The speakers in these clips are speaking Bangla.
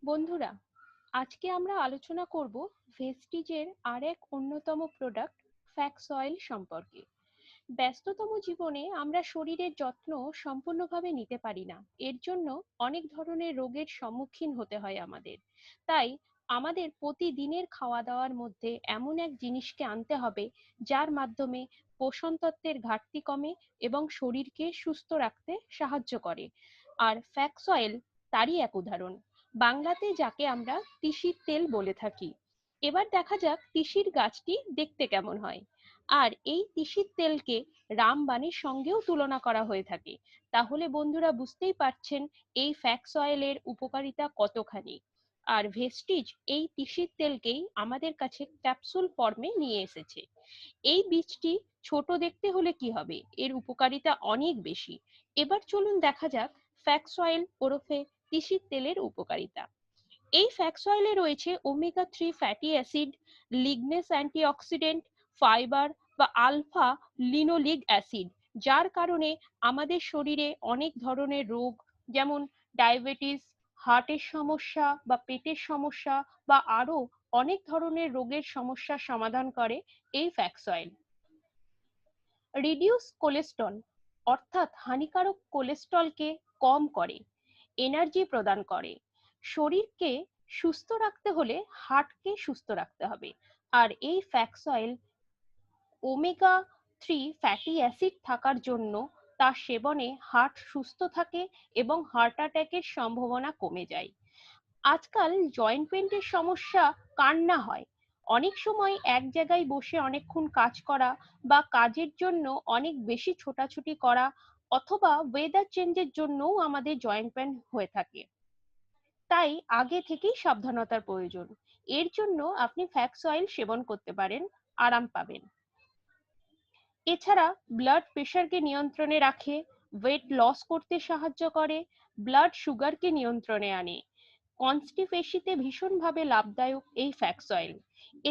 বন্ধুরা, আজকে আমরা আলোচনা করব ভেস্টিজের আরেক অন্যতম প্রোডাক্ট ফ্যাক্স অয়েল সম্পর্কে। ব্যস্ততম জীবনে আমরা শরীরের যত্ন সম্পূর্ণভাবে নিতে পারি না। এর জন্য অনেক ধরনের রোগের সম্মুখীন হতে হয় আমাদের। তাই আমাদের প্রতিদিনের খাওয়া দাওয়ার মধ্যে এমন এক জিনিসকে আনতে হবে যার মাধ্যমে পোষণ তত্ত্বের ঘাটতি কমে এবং শরীরকে সুস্থ রাখতে সাহায্য করে। আর ফ্যাক্স অয়েল তারই এক উদাহরণ। বাংলাতে যাকে আমরা তিসির তেল বলে থাকি। এবার দেখা যাক তিসির গাছটি দেখতে কেমন হয়। আর এই তিসির তেলকে রামবাণীর সঙ্গেও তুলনা করা হয়ে থাকে। তাহলে বন্ধুরা বুঝতেই পারছেন এই ফ্যাক্স অয়েলের উপকারিতা কতখানি। আর ভেস্টিজ এই তিসির তেলকেই আমাদের কাছে ক্যাপসুল ফর্মে নিয়ে এসেছে। এই বীজটি ছোট দেখতে হলে কি হবে, এর উপকারিতা অনেক বেশি। এবার চলুন দেখা যাক ফ্যাক্স অয়েল ওরফে তিসির তেলের উপকারিতা। এই ফ্যাক্স অয়েলে রয়েছে omega three fatty acid, lignans antioxidant, fibre বা আলফা লিনোলিক অ্যাসিড, যার কারণে আমাদের শরীরে অনেক ধরনের রোগ যেমন ডায়াবেটিস, হার্টের সমস্যা বা পেটের সমস্যা বা আরো অনেক ধরনের রোগের সমস্যার সমাধান করে এই ফ্যাক্স অয়েল। রিডিউস কোলেস্ট্রল অর্থাৎ হানিকারক কোলেস্ট্রলকে কম করে, এনার্জি প্রদান করে। শরীরকে সুস্থ রাখতে হলে হার্টকে সুস্থ রাখতে হবে। আর এই flax oil omega three fatty acid থাকার জন্য তার সেবনে হার্ট সুস্থ থাকে এবং হার্ট অ্যাটাকের সম্ভাবনা কমে যায়। আজকাল জয়েন্ট পেইনের সমস্যা কার না হয়। অনেক সময় এক জায়গায় বসে অনেকক্ষণ কাজ করা বা কাজের জন্য অনেক বেশি ছোটাছুটি করা অথবা ওয়েদার চেঞ্জের জন্যও আমাদের জয়েন্ট পেইন হয়ে থাকে। তাই আগে থেকেই সাবধানতার প্রয়োজন। এর জন্য আপনি ফ্যাক্স অয়েল সেবন করতে পারেন, আরাম পাবেন। এছাড়া ব্লাড প্রেশারকে নিয়ন্ত্রণে রাখে, ওয়েট লস করতে সাহায্য করে, ব্লাড সুগারকে নিয়ন্ত্রণে আনে। কনস্টিপেশিতে ভীষণভাবে লাভদায়ক এই ফ্যাক্স অয়েল।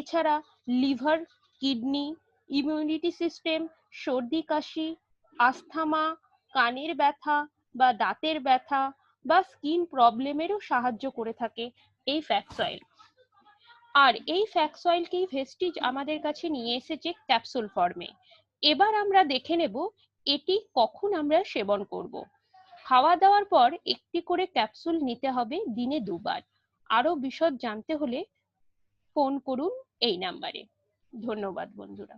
এছাড়া লিভার, কিডনি, ইমিউনিটি সিস্টেম, সর্দি কাশি, আস্থমা, কানের ব্যথা বা দাঁতের ব্যথা বা স্কিন প্রবলেমেরও সাহায্য করে থাকে এই ফ্যাক্স অয়েল। আর এই ফ্যাক্স অয়েলকেই ভেস্টিজ আমাদের কাছে নিয়ে এসেছে ক্যাপসুল ফর্মে। এবার আমরা দেখে নেব এটি কখন আমরা সেবন করব। খাওয়া দাওয়ার পর একটি করে ক্যাপসুল নিতে হবে দিনে 2 বার। আরো বিশদ জানতে হলে ফোন করুন এই নাম্বারে। ধন্যবাদ বন্ধুরা।